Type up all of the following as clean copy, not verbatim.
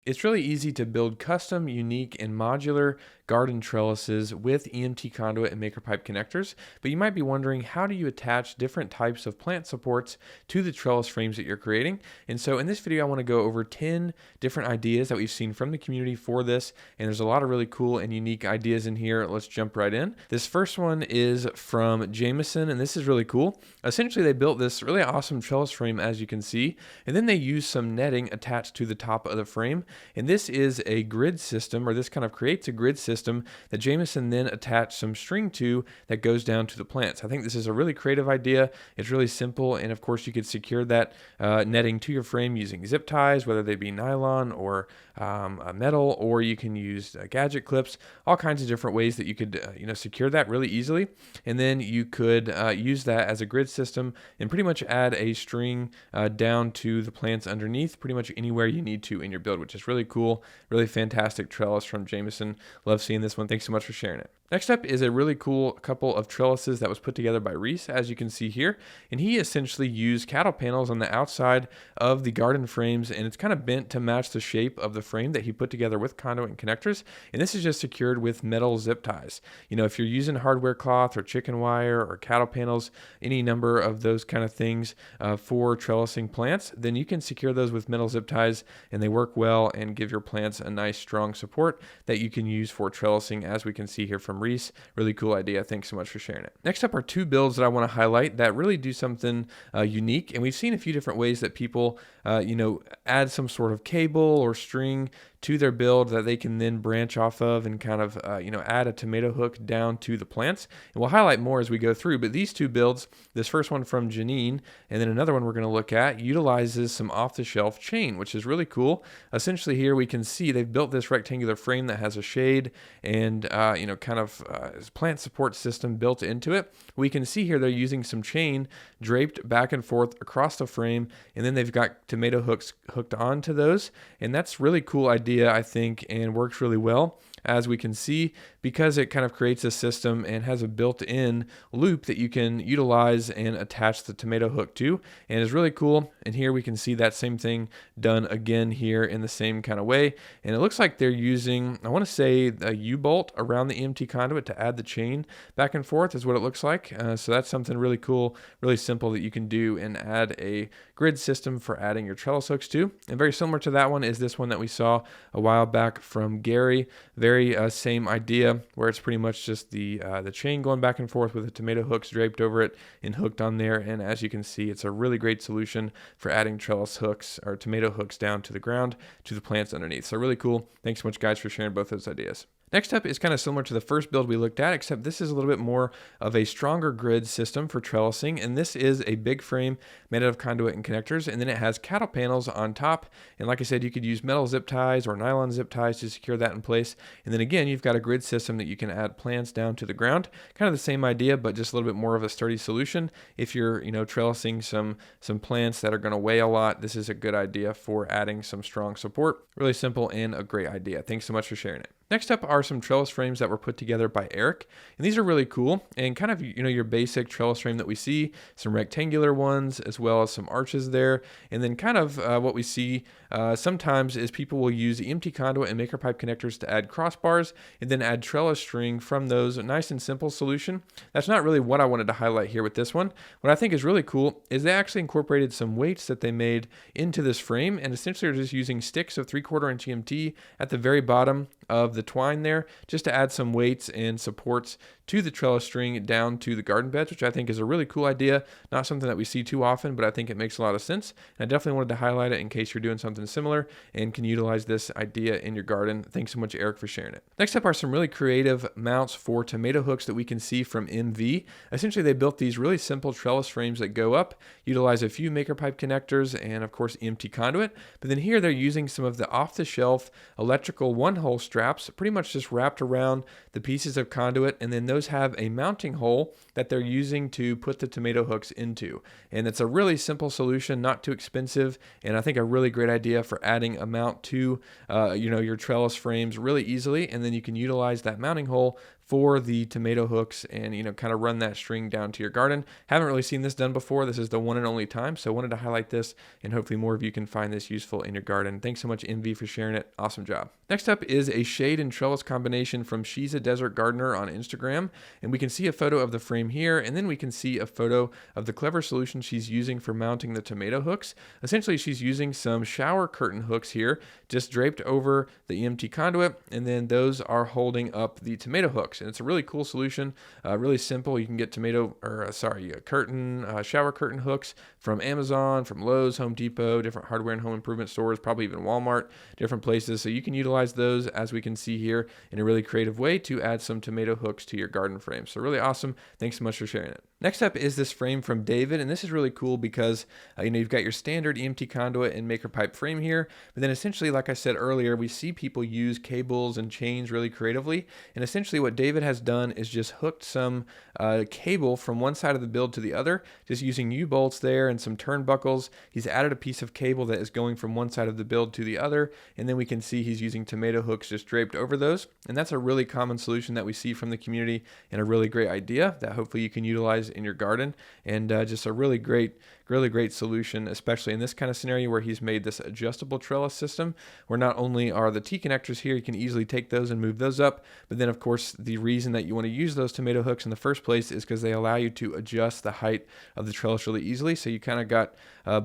It's really easy to build custom, unique, and modular garden trellises with EMT conduit and MakerPipe connectors, but you might be wondering, how do you attach different types of plant supports to the trellis frames that you're creating? And so in this video, I want to go over 10 different ideas that we've seen from the community for this, and there's a lot of really cool and unique ideas in here. Let's jump right in. This first one is from Jameson, and this is really cool. Essentially, they built this really awesome trellis frame, as you can see, and then they used some netting attached to the top of the frame. And this is a grid system, or this kind of creates a grid system that Jameson then attached some string to that goes down to the plants. I think this is a really creative idea. It's really simple. And of course, you could secure that netting to your frame using zip ties, whether they be nylon or metal, or you can use gadget clips, all kinds of different ways that you could secure that really easily. And then you could use that as a grid system and pretty much add a string down to the plants underneath pretty much anywhere you need to in your build, which is really cool. Really fantastic trellis from Jameson. Love seeing this one. Thanks so much for sharing it. Next up is a really cool couple of trellises that was put together by Reese, as you can see here. And he essentially used cattle panels on the outside of the garden frames, and it's kind of bent to match the shape of the frame that he put together with conduit and connectors. And this is just secured with metal zip ties. You know, if you're using hardware cloth or chicken wire or cattle panels, any number of those kind of things for trellising plants, then you can secure those with metal zip ties, and they work well and give your plants a nice strong support that you can use for trellising, as we can see here from Reese. Really cool idea. Thanks so much for sharing it. Next up are two builds that I want to highlight that really do something unique. And we've seen a few different ways that people, add some sort of cable or string to their build that they can then branch off of and kind of, add a tomato hook down to the plants. And we'll highlight more as we go through. But these two builds, this first one from Janine, and then another one we're going to look at, utilizes some off-the-shelf chain, which is really cool. Essentially here we can see they've built this rectangular frame that has a shade and, plant support system built into it. We can see here they're using some chain draped back and forth across the frame, and then they've got tomato hooks hooked onto those. And that's really cool idea, I think, and works really well, as we can see, because it kind of creates a system and has a built-in loop that you can utilize and attach the tomato hook to, and is really cool. And here we can see that same thing done again here in the same kind of way. And it looks like they're using, I want to say, a U-bolt around the EMT conduit to add the chain back and forth is what it looks like. So that's something really cool, really simple that you can do and add a grid system for adding your trellis hooks to. And very similar to that one is this one that we saw a while back from Gary. Very same idea, where it's pretty much just the chain going back and forth with the tomato hooks draped over it and hooked on there. And as you can see, it's a really great solution for adding trellis hooks or tomato hooks down to the ground to the plants underneath. So really cool. Thanks so much, guys, for sharing both those ideas. Next up is kind of similar to the first build we looked at, except this is a little bit more of a stronger grid system for trellising. And this is a big frame made out of conduit and connectors, and then it has cattle panels on top. And like I said, you could use metal zip ties or nylon zip ties to secure that in place. And then again, you've got a grid system that you can add plants down to the ground. Kind of the same idea, but just a little bit more of a sturdy solution. If you're, trellising some plants that are going to weigh a lot, this is a good idea for adding some strong support. Really simple and a great idea. Thanks so much for sharing it. Next up are some trellis frames that were put together by Eric, and these are really cool and kind of, your basic trellis frame that we see, some rectangular ones as well as some arches there. And then kind of what we see sometimes is people will use the empty conduit and MakerPipe connectors to add crossbars and then add trellis string from those. A nice and simple solution. That's not really what I wanted to highlight here with this one. What I think is really cool is they actually incorporated some weights that they made into this frame, and essentially are just using sticks of 3/4 inch EMT at the very bottom of the twine there, just to add some weights and supports to the trellis string down to the garden beds, which I think is a really cool idea. Not something that we see too often, but I think it makes a lot of sense. And I definitely wanted to highlight it in case you're doing something similar and can utilize this idea in your garden. Thanks so much, Eric, for sharing it. Next up are some really creative mounts for tomato hooks that we can see from MV. Essentially, they built these really simple trellis frames that go up, utilize a few MakerPipe connectors, and of course, empty conduit. But then here they're using some of the off-the-shelf electrical one-hole straps, pretty much just wrapped around the pieces of conduit, and then those have a mounting hole that they're using to put the tomato hooks into. And it's a really simple solution, not too expensive, and I think a really great idea for adding a mount to your trellis frames really easily. And then you can utilize that mounting hole for the tomato hooks and, kind of run that string down to your garden. Haven't really seen this done before. This is the one and only time. So I wanted to highlight this, and hopefully more of you can find this useful in your garden. Thanks so much, Envy, for sharing it. Awesome job. Next up is a shade and trellis combination from She's a Desert Gardener on Instagram. And we can see a photo of the frame here, and then we can see a photo of the clever solution she's using for mounting the tomato hooks. Essentially, she's using some shower curtain hooks here, just draped over the EMT conduit, and then those are holding up the tomato hooks. And it's a really cool solution, really simple. You can get shower curtain hooks from Amazon, from Lowe's, Home Depot, different hardware and home improvement stores, probably even Walmart, different places. So you can utilize those, as we can see here, in a really creative way to add some tomato hooks to your garden frame. So really awesome. Thanks so much for sharing it. Next up is this frame from David, and this is really cool because you've got your standard EMT conduit and maker pipe frame here, but then essentially, like I said earlier, we see people use cables and chains really creatively, and essentially what David has done is just hooked some cable from one side of the build to the other, just using U-bolts there and some turnbuckles. He's added a piece of cable that is going from one side of the build to the other, and then we can see he's using tomato hooks just draped over those, and that's a really common solution that we see from the community, and a really great idea that hopefully you can utilize in your garden, and just a really great solution, especially in this kind of scenario where he's made this adjustable trellis system, where not only are the T-connectors here, you can easily take those and move those up, but then of course the reason that you want to use those tomato hooks in the first place is because they allow you to adjust the height of the trellis really easily. So you kind of got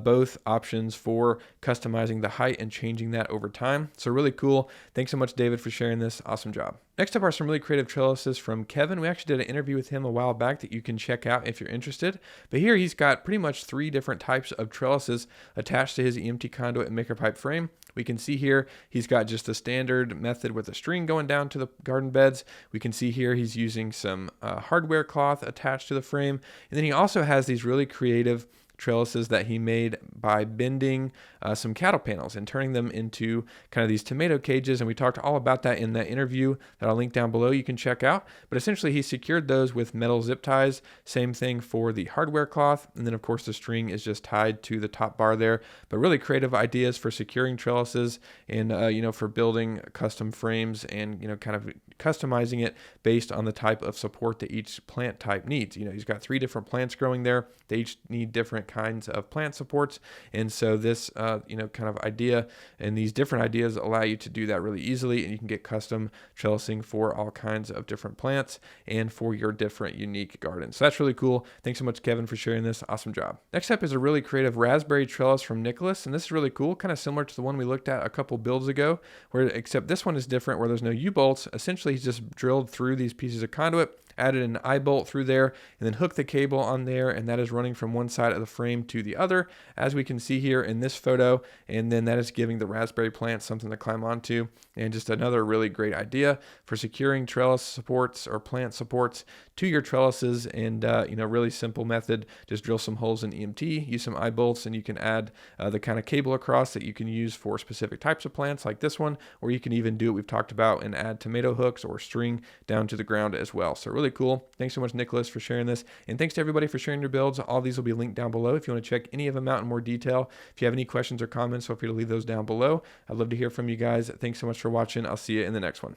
both options for customizing the height and changing that over time. So really cool. Thanks so much, David, for sharing this. Awesome job. Next up are some really creative trellises from Kevin. We actually did an interview with him a while back that you can check out if you're interested. But here he's got pretty much 3 different types of trellises attached to his EMT conduit and maker pipe frame. We can see here he's got just a standard method with a string going down to the garden beds. We can see here he's using some hardware cloth attached to the frame. And then he also has these really creative trellises that he made by bending some cattle panels and turning them into kind of these tomato cages. And we talked all about that in that interview that I'll link down below you can check out. But essentially he secured those with metal zip ties. Same thing for the hardware cloth. And then of course the string is just tied to the top bar there. But really creative ideas for securing trellises and, for building custom frames and, kind of customizing it based on the type of support that each plant type needs. He's got 3 different plants growing there. They each need different kinds of plant supports. And so this, kind of idea and these different ideas allow you to do that really easily. And you can get custom trellising for all kinds of different plants and for your different unique gardens. So that's really cool. Thanks so much, Kevin, for sharing this. Awesome job. Next up is a really creative raspberry trellis from Nicholas. And this is really cool, kind of similar to the one we looked at a couple builds ago, except this one is different where there's no U-bolts. Essentially, he's just drilled through these pieces of conduit, added an eye bolt through there, and then hooked the cable on there, and that is running from one side of the frame to the other, as we can see here in this photo, and then that is giving the raspberry plant something to climb onto, and just another really great idea for securing trellis supports or plant supports to your trellises, and really simple method. Just drill some holes in EMT, use some eye bolts, and you can add the kind of cable across that you can use for specific types of plants like this one, or you can even do what we've talked about and add tomato hooks or string down to the ground as well. So really cool. Thanks so much, Nicholas, for sharing this. And thanks to everybody for sharing your builds. All these will be linked down below if you want to check any of them out in more detail. If you have any questions or comments, feel free to leave those down below. I'd love to hear from you guys. Thanks so much for watching. I'll see you in the next one.